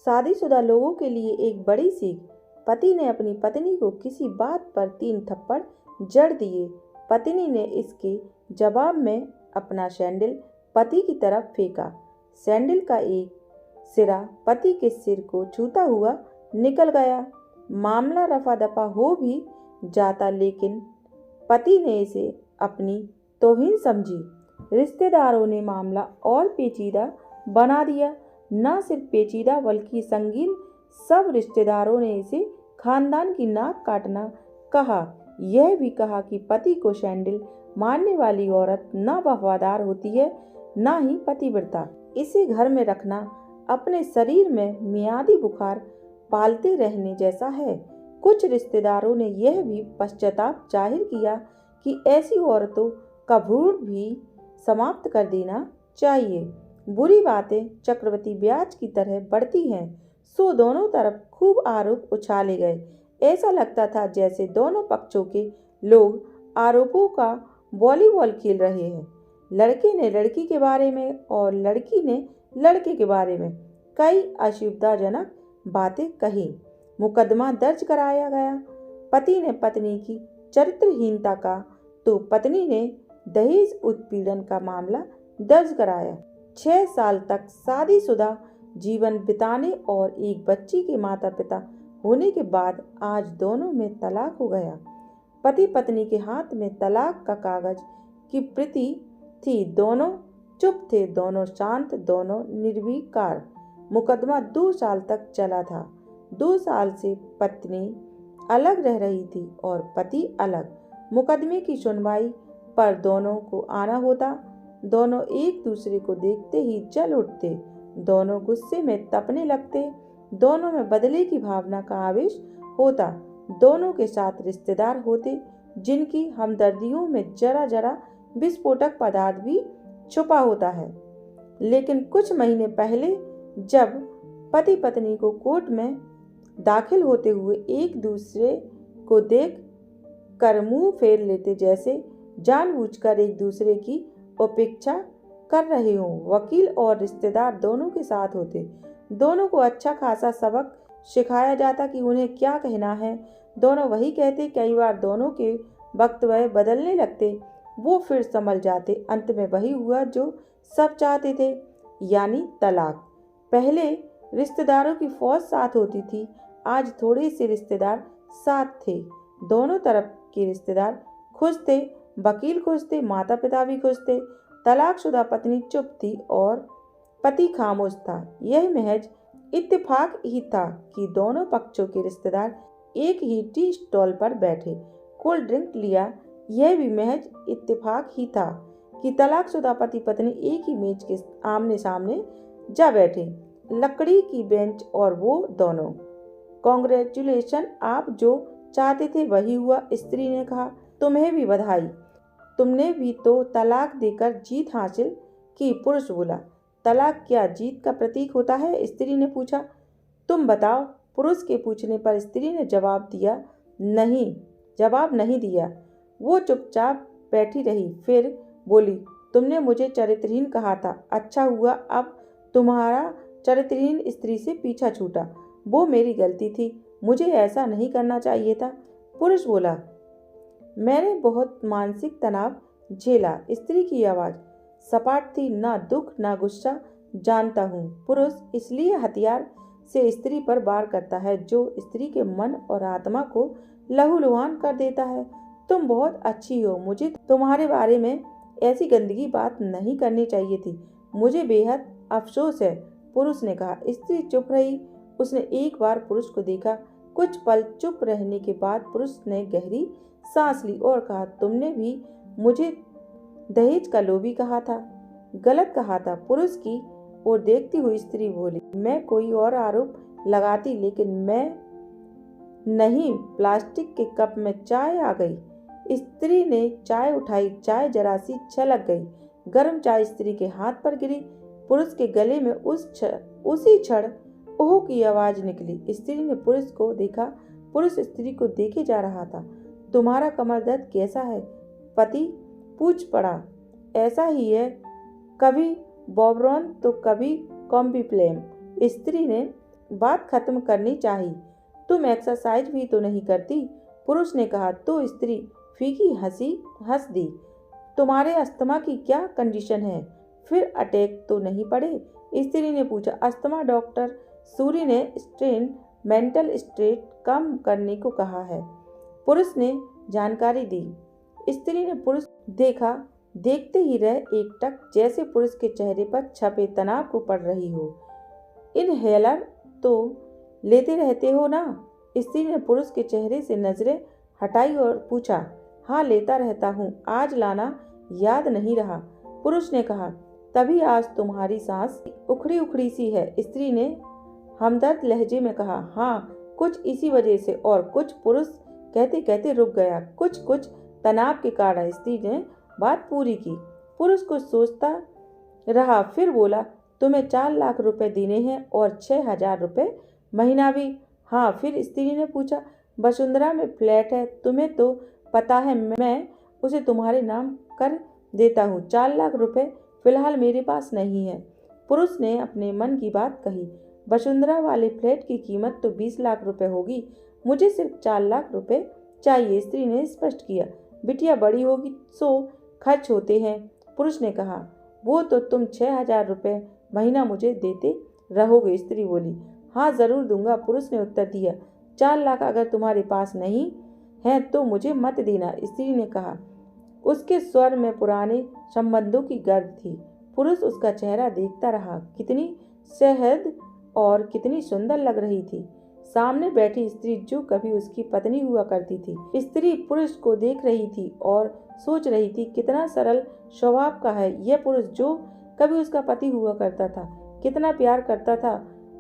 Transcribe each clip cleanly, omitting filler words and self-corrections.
शादीशुदा लोगों के लिए एक बड़ी सीख। पति ने अपनी पत्नी को किसी बात पर 3 थप्पड़ जड़ दिए। पत्नी ने इसके जवाब में अपना सैंडल पति की तरफ फेंका। सैंडल का एक सिरा पति के सिर को छूता हुआ निकल गया। मामला रफा दफा हो भी जाता, लेकिन पति ने इसे अपनी तौहीन समझी। रिश्तेदारों ने मामला और पेचीदा बना दिया। न सिर्फ पेचीदा बल्कि संगीन। सब रिश्तेदारों ने इसे खानदान की नाक काटना कहा। यह भी कहा कि पति को सैंडल मारने वाली औरत न वफादार होती है, न ही पतिव्रता। इसे घर में रखना अपने शरीर में मियादी बुखार पालते रहने जैसा है। कुछ रिश्तेदारों ने यह भी पश्चाताप जाहिर किया कि ऐसी औरतों का भ्रूण भी समाप्त कर देना चाहिए। बुरी बातें चक्रवृद्धि ब्याज की तरह बढ़ती हैं, सो दोनों तरफ खूब आरोप उछाले गए। ऐसा लगता था जैसे दोनों पक्षों के लोग आरोपों का वॉलीबॉल खेल रहे हैं। लड़के ने लड़की के बारे में और लड़की ने लड़के के बारे में कई असुविधाजनक बातें कही। मुकदमा दर्ज कराया गया। पति ने पत्नी की चरित्रहीनता का तो पत्नी ने दहेज उत्पीड़न का मामला दर्ज कराया। 6 साल तक शादीशुदा जीवन बिताने और एक बच्ची के माता पिता होने के बाद आज दोनों में तलाक हो गया। पति पत्नी के हाथ में तलाक का कागज की प्रति थी। दोनों चुप थे, दोनों शांत, दोनों निर्विकार। मुकदमा 2 साल तक चला था। 2 साल से पत्नी अलग रह रही थी और पति अलग। मुकदमे की सुनवाई पर दोनों को आना होता। दोनों एक दूसरे को देखते ही जल उठते। दोनों गुस्से में तपने लगते। दोनों में बदले की भावना का आवेश होता। दोनों के साथ रिश्तेदार होते जिनकी हमदर्दियों में जरा जरा विस्फोटक पदार्थ भी छुपा होता है। लेकिन कुछ महीने पहले जब पति पत्नी को कोर्ट में दाखिल होते हुए एक दूसरे को देख कर मुंह फेर लेते, जैसे जानबूझकर एक दूसरे की उपेक्षा कर रहे हों। वकील और रिश्तेदार दोनों के साथ होते। दोनों को अच्छा खासा सबक सिखाया जाता कि उन्हें क्या कहना है। दोनों वही कहते। कई बार दोनों के वक्तव्य बदलने लगते, वो फिर संभल जाते। अंत में वही हुआ जो सब चाहते थे, यानी तलाक। पहले रिश्तेदारों की फौज साथ होती थी, आज थोड़े से रिश्तेदार साथ थे। दोनों तरफ के रिश्तेदार खुश थे, वकील खुश थे, माता पिता भी खुश थे। तलाकशुदा पत्नी चुप थी और पति खामोश था। यह महज इत्तेफाक ही था कि दोनों पक्षों के रिश्तेदार एक ही टी स्टॉल पर बैठे, कोल्ड ड्रिंक लिया। यह भी महज इत्तेफाक ही था कि तलाकशुदा पति पत्नी एक ही मेज के आमने सामने जा बैठे, लकड़ी की बेंच और वो दोनों। कांग्रेचुलेशन, आप जो चाहते थे वही हुआ, स्त्री ने कहा। तुम्हें भी बधाई, तुमने भी तो तलाक देकर जीत हासिल की, पुरुष बोला। तलाक क्या जीत का प्रतीक होता है? स्त्री ने पूछा। तुम बताओ। पुरुष के पूछने पर स्त्री ने जवाब नहीं दिया। वो चुपचाप बैठी रही, फिर बोली, तुमने मुझे चरित्रहीन कहा था। अच्छा हुआ अब तुम्हारा चरित्रहीन स्त्री से पीछा छूटा। वो मेरी गलती थी, मुझे ऐसा नहीं करना चाहिए था। पुरुष बोला, मैंने बहुत मानसिक तनाव झेला। स्त्री की आवाज़ सपाट थी, ना दुख ना गुस्सा, जानता हूँ। पुरुष इसलिए हथियार से स्त्री पर वार करता है जो स्त्री के मन और आत्मा को लहूलुहान कर देता है। तुम बहुत अच्छी हो, मुझे तुम्हारे बारे में ऐसी गंदगी बात नहीं करनी चाहिए थी। मुझे बेहद अफसोस है, पुरुष ने कहा। स्त्री चुप रही। उसने एक बार पुरुष को देखा। कुछ पल चुप रहने के बाद पुरुष ने गहरी सांस ली और कहा, तुमने भी मुझे दहेज का लोभी कहा था। गलत कहा था। पुरुष की ओर देखती हुई स्त्री बोली, मैं कोई और आरोप लगाती, लेकिन मैं नहीं। प्लास्टिक के कप में चाय आ गई। स्त्री ने चाय उठाई। चाय जरा सी छलक गई। गर्म चाय स्त्री के हाथ पर गिरी। पुरुष के गले में उसी क्षण ओह की आवाज निकली। स्त्री ने पुरुष को देखा। पुरुष स्त्री को देखे जा रहा था। तुम्हारा कमर दर्द कैसा है? पति पूछ पड़ा। ऐसा ही है, कभी बॉबरॉन तो कभी कॉम्बिप्लेम। स्त्री ने बात खत्म करनी चाहिए। तुम एक्सरसाइज भी तो नहीं करती। पुरुष ने कहा तो स्त्री फीकी हंसी हंस दी। तुम्हारे अस्थमा की क्या कंडीशन है? फिर अटैक तो नहीं पड़े? स्त्री ने पूछा। अस्थमा डॉक्टर सूरी ने स्ट्रेन मेंटल स्ट्रेस कम करने को कहा है, पुरुष ने जानकारी दी। स्त्री ने पुरुष देखा, देखते ही रह एकटक, जैसे पुरुष के चेहरे पर छपे तनाव को पढ़ रही हो। इनहेलर तो लेते रहते हो ना? स्त्री ने पुरुष के चेहरे से नजरें हटाई और पूछा। हाँ, लेता रहता हूँ, आज लाना याद नहीं रहा, पुरुष ने कहा। तभी आज तुम्हारी सांस उखड़ी उखड़ी सी है, स्त्री ने हमदर्द लहजे में कहा। हाँ, कुछ इसी वजह से और कुछ, पुरुष कहते कहते रुक गया। कुछ तनाव के कारण, स्त्री ने बात पूरी की। पुरुष कुछ सोचता रहा, फिर बोला, तुम्हें 4 लाख रुपए देने हैं और 6,000 रुपये महीना भी। हाँ, फिर स्त्री ने पूछा। वसुंधरा में फ्लैट है, तुम्हें तो पता है, मैं उसे तुम्हारे नाम कर देता हूँ। 4 लाख रुपए फिलहाल मेरे पास नहीं है, पुरुष ने अपने मन की बात कही। वसुंधरा वाले फ्लैट की कीमत तो 20 लाख रुपए होगी, मुझे सिर्फ 4 लाख रुपए चाहिए, स्त्री ने स्पष्ट किया। बिटिया बड़ी होगी सो खर्च होते हैं, पुरुष ने कहा। वो तो तुम 6,000 रुपये महीना मुझे देते रहोगे, स्त्री बोली। हाँ, ज़रूर दूंगा, पुरुष ने उत्तर दिया। 4 लाख अगर तुम्हारे पास नहीं है तो मुझे मत देना, स्त्री ने कहा। उसके स्वर में पुराने संबंधों की गर्द थी। पुरुष उसका चेहरा देखता रहा। कितनी सहज और कितनी सुंदर लग रही थी। सामने बैठी स्त्री जो कभी उसकी पत्नी हुआ करती थी। स्त्री पुरुष को देख रही थी और सोच रही थी, कितना सरल स्वभाव का है यह पुरुष जो कभी उसका पति हुआ करता था। कितना प्यार करता था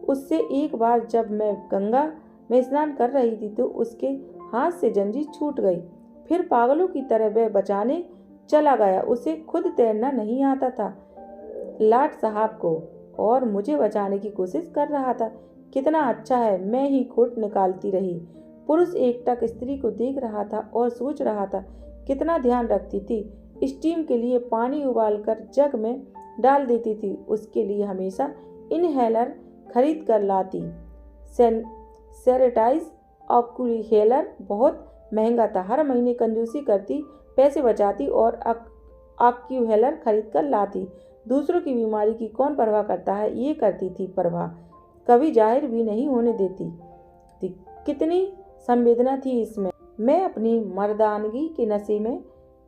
उससे। एक बार जब मैं गंगा में स्नान कर रही थी तो उसके हाथ से जंजीर छूट गई। फिर पागलों की तरह वह बचाने चला गया। उसे खुद तैरना नहीं आता था, लाट साहब को, और मुझे बचाने की कोशिश कर रहा था। कितना अच्छा है, मैं ही खोट निकालती रही। पुरुष एकटक स्त्री को देख रहा था और सोच रहा था, कितना ध्यान रखती थी। स्टीम के लिए पानी उबालकर जग में डाल देती थी, उसके लिए हमेशा इनहेलर खरीद कर लाती। सैनिटाइज ऑक्यूहेलर बहुत महंगा था। हर महीने कंजूसी करती, पैसे बचाती और ऑक्यूहेलर खरीद कर लाती। दूसरों की बीमारी की कौन परवाह करता है, ये करती थी परवाह, कभी जाहिर भी नहीं होने देती थी। कितनी संवेदना थी इसमें। मैं अपनी मर्दानगी के नशे में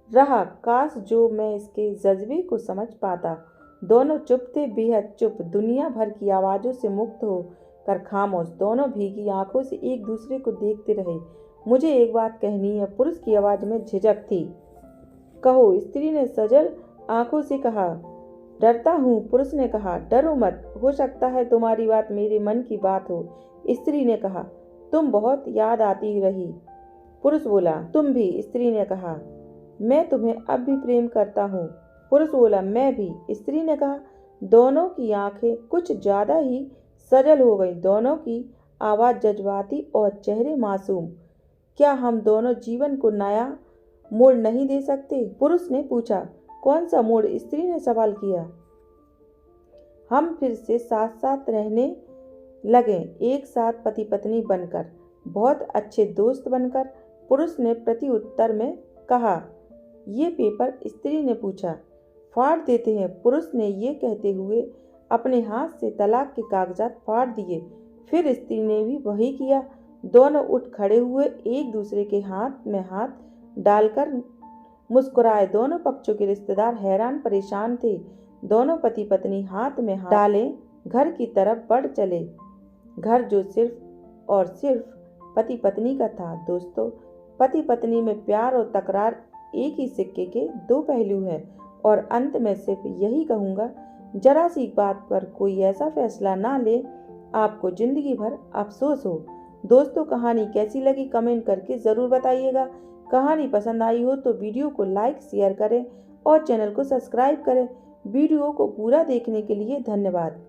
रहा, काश जो मैं इसके जज्बे को समझ पाता। दोनों चुप थे, बेहद चुप, दुनिया भर की आवाज़ों से मुक्त होकर खामोश। दोनों भीगी आंखों से एक दूसरे को देखते रहे। मुझे एक बात कहनी है, पुरुष की आवाज़ में झिझक थी। कहो, स्त्री ने सजल आंखों से कहा। डरता हूँ, पुरुष ने कहा। डरो मत, हो सकता है तुम्हारी बात मेरे मन की बात हो, स्त्री ने कहा। तुम बहुत याद आती रही, पुरुष बोला। तुम भी, स्त्री ने कहा। मैं तुम्हें अब भी प्रेम करता हूँ, पुरुष बोला। मैं भी, स्त्री ने कहा। दोनों की आंखें कुछ ज्यादा ही सजल हो गई, दोनों की आवाज़ जज्बाती और चेहरे मासूम। क्या हम दोनों जीवन को नया मोड़ नहीं दे सकते, पुरुष ने पूछा। कौन सा मोड़, स्त्री ने सवाल किया। हम फिर से साथ साथ रहने लगे, एक साथ पति पत्नी बनकर, बहुत अच्छे दोस्त बनकर, पुरुष ने प्रति उत्तर में कहा। ये पेपर, स्त्री ने पूछा। फाड़ देते हैं, पुरुष ने ये कहते हुए अपने हाथ से तलाक के कागजात फाड़ दिए। फिर स्त्री ने भी वही किया। दोनों उठ खड़े हुए, एक दूसरे के हाथ में हाथ डालकर मुस्कुराए। दोनों पक्षों के रिश्तेदार हैरान परेशान थे। दोनों पति पत्नी हाथ में हाथ डाले घर की तरफ बढ़ चले। घर जो सिर्फ और सिर्फ पति पत्नी का था। दोस्तों, पति पत्नी में प्यार और तकरार एक ही सिक्के के दो पहलू हैं। और अंत में सिर्फ यही कहूँगा, जरा सी बात पर कोई ऐसा फैसला ना ले आपको जिंदगी भर अफसोस हो। दोस्तों, कहानी कैसी लगी कमेंट करके ज़रूर बताइएगा। कहानी पसंद आई हो तो वीडियो को लाइक शेयर करें और चैनल को सब्सक्राइब करें। वीडियो को पूरा देखने के लिए धन्यवाद।